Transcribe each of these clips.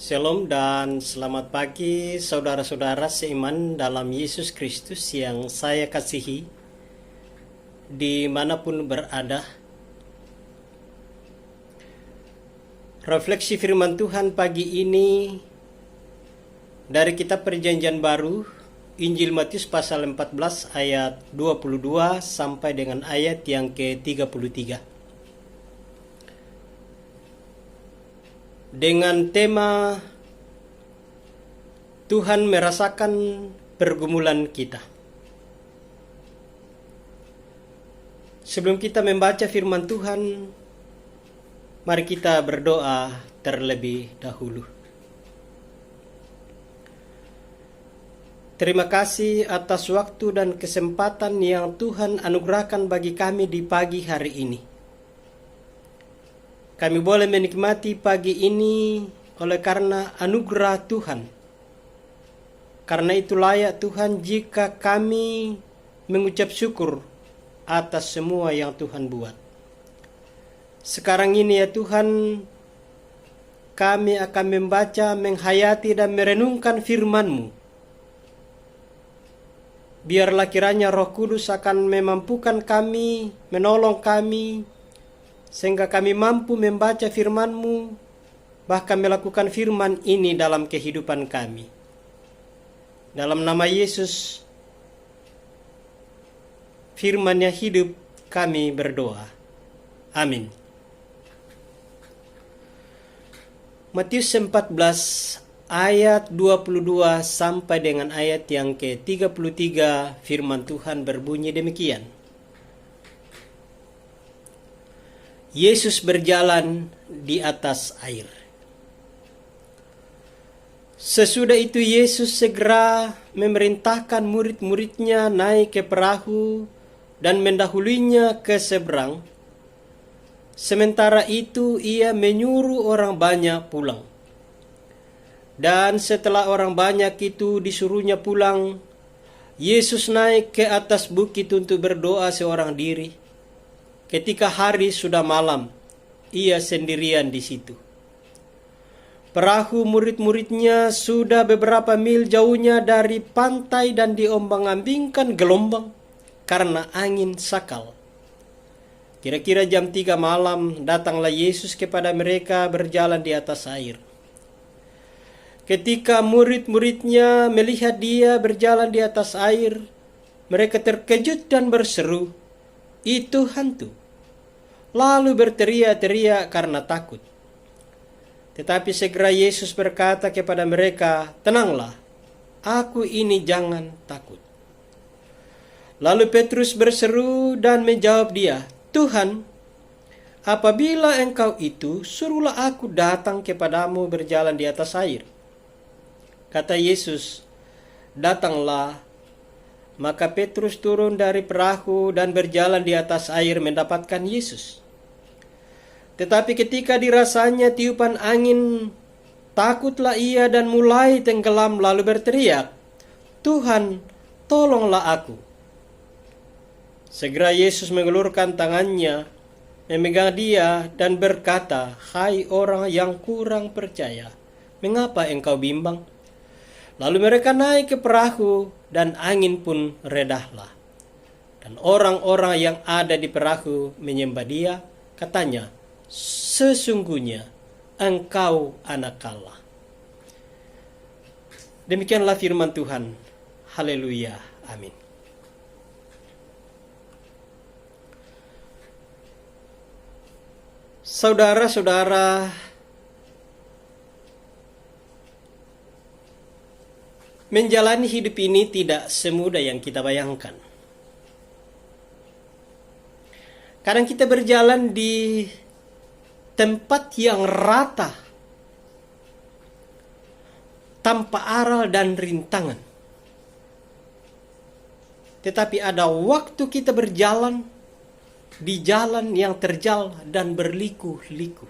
Shalom dan selamat pagi saudara-saudara seiman dalam Yesus Kristus yang saya kasihi dimanapun berada. Refleksi firman Tuhan pagi ini dari kitab Perjanjian Baru, Injil Matius pasal 14 ayat 22 sampai dengan ayat yang ke-33. Dengan tema Tuhan merasakan pergumulan kita. Sebelum kita membaca firman Tuhan, mari kita berdoa terlebih dahulu. Terima kasih atas waktu dan kesempatan yang Tuhan anugerahkan bagi kami di pagi hari ini. Kami boleh menikmati pagi ini oleh karena anugerah Tuhan. Karena itu layak Tuhan jika kami mengucap syukur atas semua yang Tuhan buat. Sekarang ini ya Tuhan, kami akan membaca, menghayati dan merenungkan firman-Mu. Biarlah kiranya Roh Kudus akan memampukan kami, menolong kami, sehingga kami mampu membaca firman-Mu, bahkan melakukan firman ini dalam kehidupan kami. Dalam nama Yesus, firman-Nya hidup, kami berdoa. Amin. Matius 14 ayat 22 sampai dengan ayat yang ke-33, firman Tuhan berbunyi demikian. Yesus berjalan di atas air. Sesudah itu Yesus segera memerintahkan murid-muridnya naik ke perahu dan mendahulinya ke seberang. Sementara itu ia menyuruh orang banyak pulang. Dan setelah orang banyak itu disuruhnya pulang, Yesus naik ke atas bukit untuk berdoa seorang diri. Ketika hari sudah malam, ia sendirian di situ. Perahu murid-muridnya sudah beberapa mil jauhnya dari pantai dan diombang-ambingkan gelombang karena angin sakal. Kira-kira jam 3 malam datanglah Yesus kepada mereka berjalan di atas air. Ketika murid-muridnya melihat dia berjalan di atas air, mereka terkejut dan berseru, "Itu hantu!" Lalu berteriak-teriak karena takut. Tetapi segera Yesus berkata kepada mereka, "Tenanglah, aku ini, jangan takut." Lalu Petrus berseru dan menjawab dia, "Tuhan, apabila Engkau itu, suruhlah aku datang kepadamu berjalan di atas air." Kata Yesus, "Datanglah." Maka Petrus turun dari perahu dan berjalan di atas air mendapatkan Yesus. Tetapi ketika dirasanya tiupan angin, takutlah ia dan mulai tenggelam lalu berteriak, "Tuhan, tolonglah aku." Segera Yesus mengelurkan tangannya, memegang dia dan berkata, "Hai orang yang kurang percaya, mengapa engkau bimbang?" Lalu mereka naik ke perahu dan angin pun redahlah. Dan orang-orang yang ada di perahu menyembah dia, katanya, "Sesungguhnya engkau anak Allah." Demikianlah firman Tuhan. Haleluya. Amin. Saudara-saudara, menjalani hidup ini tidak semudah yang kita bayangkan. Kadang kita berjalan di tempat yang rata, tanpa aral dan rintangan. Tetapi ada waktu kita berjalan di jalan yang terjal dan berliku-liku.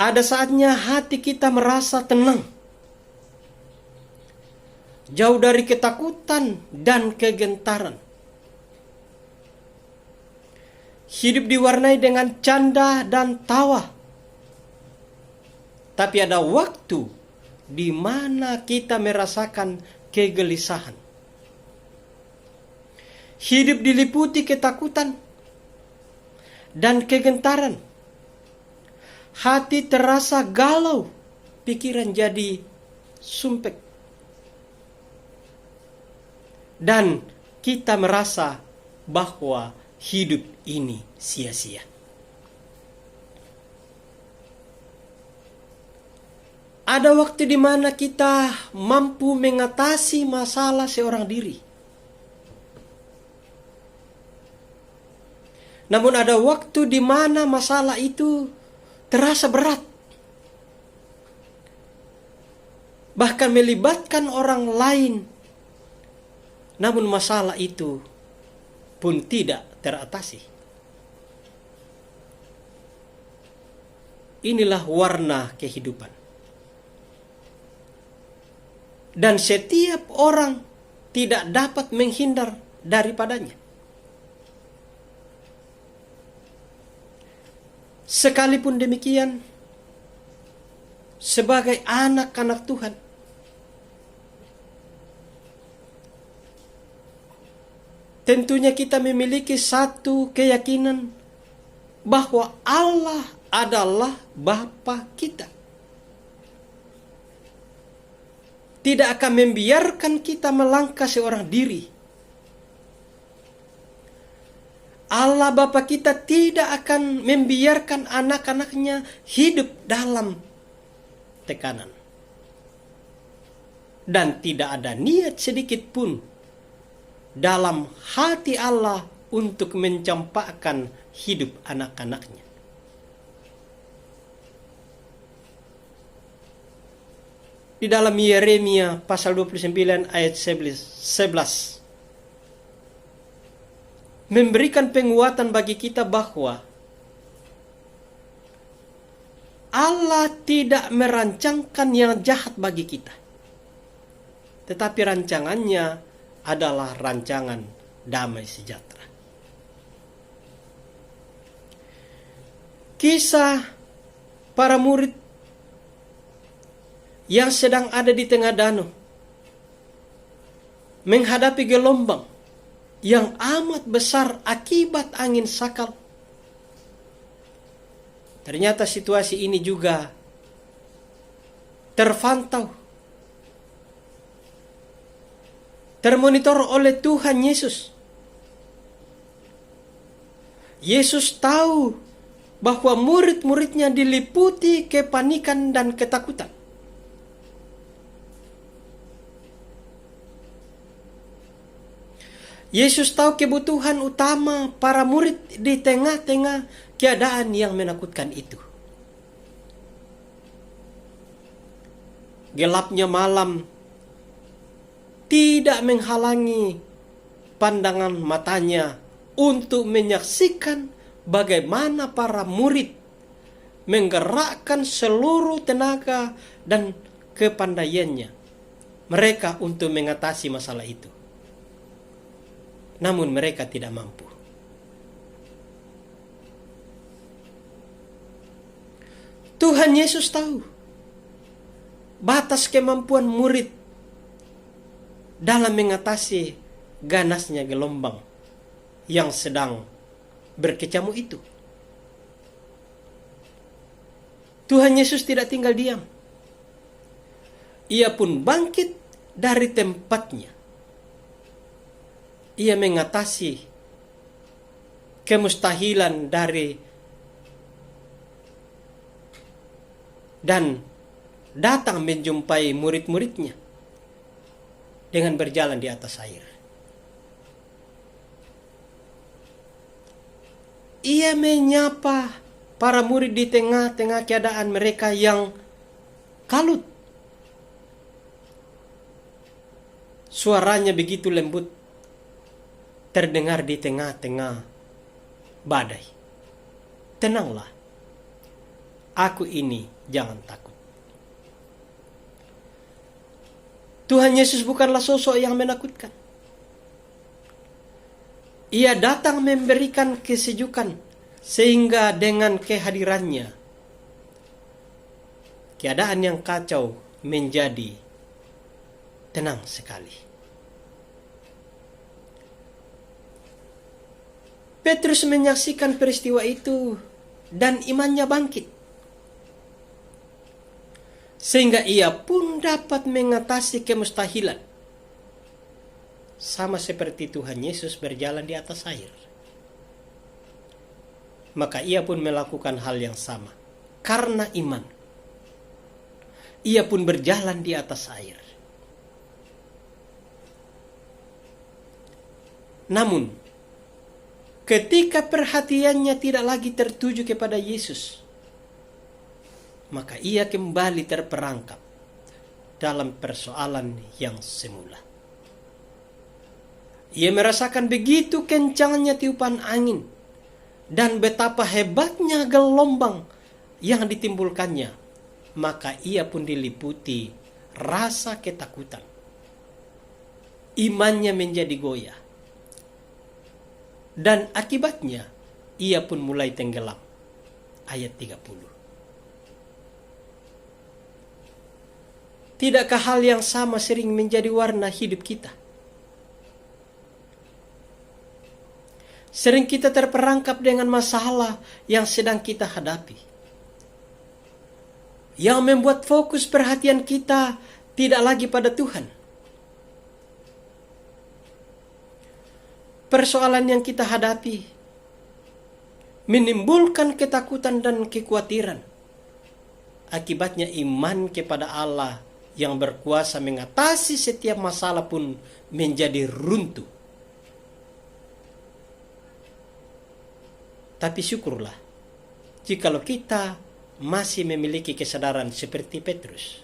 Ada saatnya hati kita merasa tenang, jauh dari ketakutan dan kegentaran. Hidup diwarnai dengan canda dan tawa, Tapi ada waktu di mana kita merasakan kegelisahan. Hidup diliputi ketakutan dan kegentaran. Hati terasa galau, pikiran jadi sumpek. Dan kita merasa bahwa hidup ini sia-sia. Ada waktu di mana kita mampu mengatasi masalah seorang diri. Namun ada waktu di mana masalah itu terasa berat. Bahkan melibatkan orang lain. Namun masalah itu pun tidak teratasi. Inilah warna kehidupan. Dan setiap orang tidak dapat menghindar daripadanya. Sekalipun demikian, sebagai anak-anak Tuhan, tentunya kita memiliki satu keyakinan bahwa Allah adalah Bapa kita. Tidak akan membiarkan kita melangkah seorang diri. Allah Bapa kita tidak akan membiarkan anak-anaknya hidup dalam tekanan. Dan tidak ada niat sedikit pun dalam hati Allah untuk mencampakkan hidup anak-anaknya. Di dalam Yeremia pasal 29 ayat 11 memberikan penguatan bagi kita bahwa Allah tidak merancangkan yang jahat bagi kita, tetapi rancangannya adalah rancangan damai sejahtera. Kisah para murid yang sedang ada di tengah danau menghadapi gelombang yang amat besar akibat angin sakal. Ternyata situasi ini juga terpantau, termonitor oleh Tuhan Yesus. Yesus tahu bahwa murid-muridnya diliputi kepanikan dan ketakutan. Yesus tahu kebutuhan utama para murid di tengah-tengah keadaan yang menakutkan itu. Gelapnya malam tidak menghalangi pandangan matanya untuk menyaksikan bagaimana para murid menggerakkan seluruh tenaga dan kepandaiannya mereka untuk mengatasi masalah itu. Namun mereka tidak mampu. Tuhan Yesus tahu batas kemampuan murid dalam mengatasi ganasnya gelombang yang sedang berkecamuk itu. Tuhan Yesus tidak tinggal diam. Ia pun bangkit dari tempatnya. Ia mengatasi kemustahilan dan datang menjumpai murid-muridnya dengan berjalan di atas air. Ia menyapa para murid di tengah-tengah keadaan mereka yang kalut. Suaranya begitu lembut, terdengar di tengah-tengah badai. Tenanglah, aku ini, jangan takut. Tuhan Yesus bukanlah sosok yang menakutkan. Ia datang memberikan kesejukan, sehingga dengan kehadirannya keadaan yang kacau menjadi tenang sekali. Petrus menyaksikan peristiwa itu dan imannya bangkit, sehingga ia pun dapat mengatasi kemustahilan, sama seperti Tuhan Yesus berjalan di atas air. Maka ia pun melakukan hal yang sama. Karena iman, ia pun berjalan di atas air. Namun, ketika perhatiannya tidak lagi tertuju kepada Yesus, maka ia kembali terperangkap dalam persoalan yang semula. Ia merasakan begitu kencangnya tiupan angin dan betapa hebatnya gelombang yang ditimbulkannya, maka ia pun diliputi rasa ketakutan. Imannya menjadi goyah. Dan akibatnya ia pun mulai tenggelam. Ayat 30. Tidakkah hal yang sama sering menjadi warna hidup kita? Sering kita terperangkap dengan masalah yang sedang kita hadapi, yang membuat fokus perhatian kita tidak lagi pada Tuhan. Persoalan yang kita hadapi menimbulkan ketakutan dan kekhawatiran. Akibatnya iman kepada Allah yang berkuasa mengatasi setiap masalah pun menjadi runtuh. Tapi syukurlah jikalau kita masih memiliki kesadaran seperti Petrus.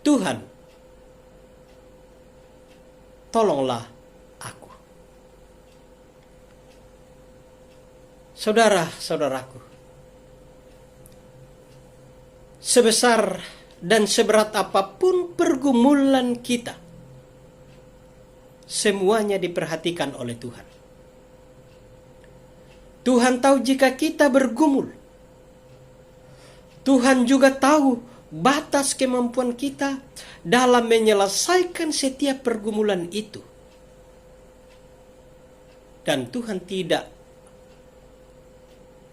Tuhan, tolonglah aku. Saudara-saudaraku, sebesar dan seberat apapun pergumulan kita, semuanya diperhatikan oleh Tuhan. Tuhan tahu jika kita bergumul. Tuhan juga tahu batas kemampuan kita dalam menyelesaikan setiap pergumulan itu. Dan Tuhan tidak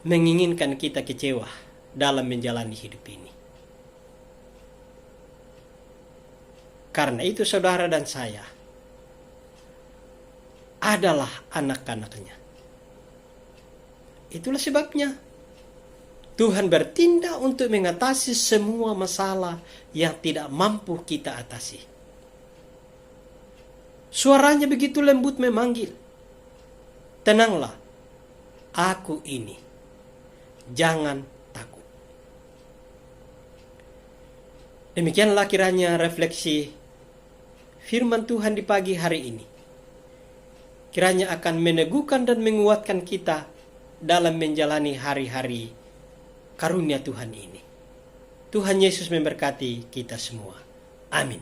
menginginkan kita kecewa dalam menjalani hidup ini. Karena itu saudara dan saya adalah anak-anaknya. Itulah sebabnya Tuhan bertindak untuk mengatasi semua masalah yang tidak mampu kita atasi. Suaranya begitu lembut memanggil, tenanglah, aku ini. Jangan takut. Demikianlah kiranya refleksi firman Tuhan di pagi hari ini. Kiranya akan meneguhkan dan menguatkan kita dalam menjalani hari-hari karunia Tuhan ini. Tuhan Yesus memberkati kita semua. Amin.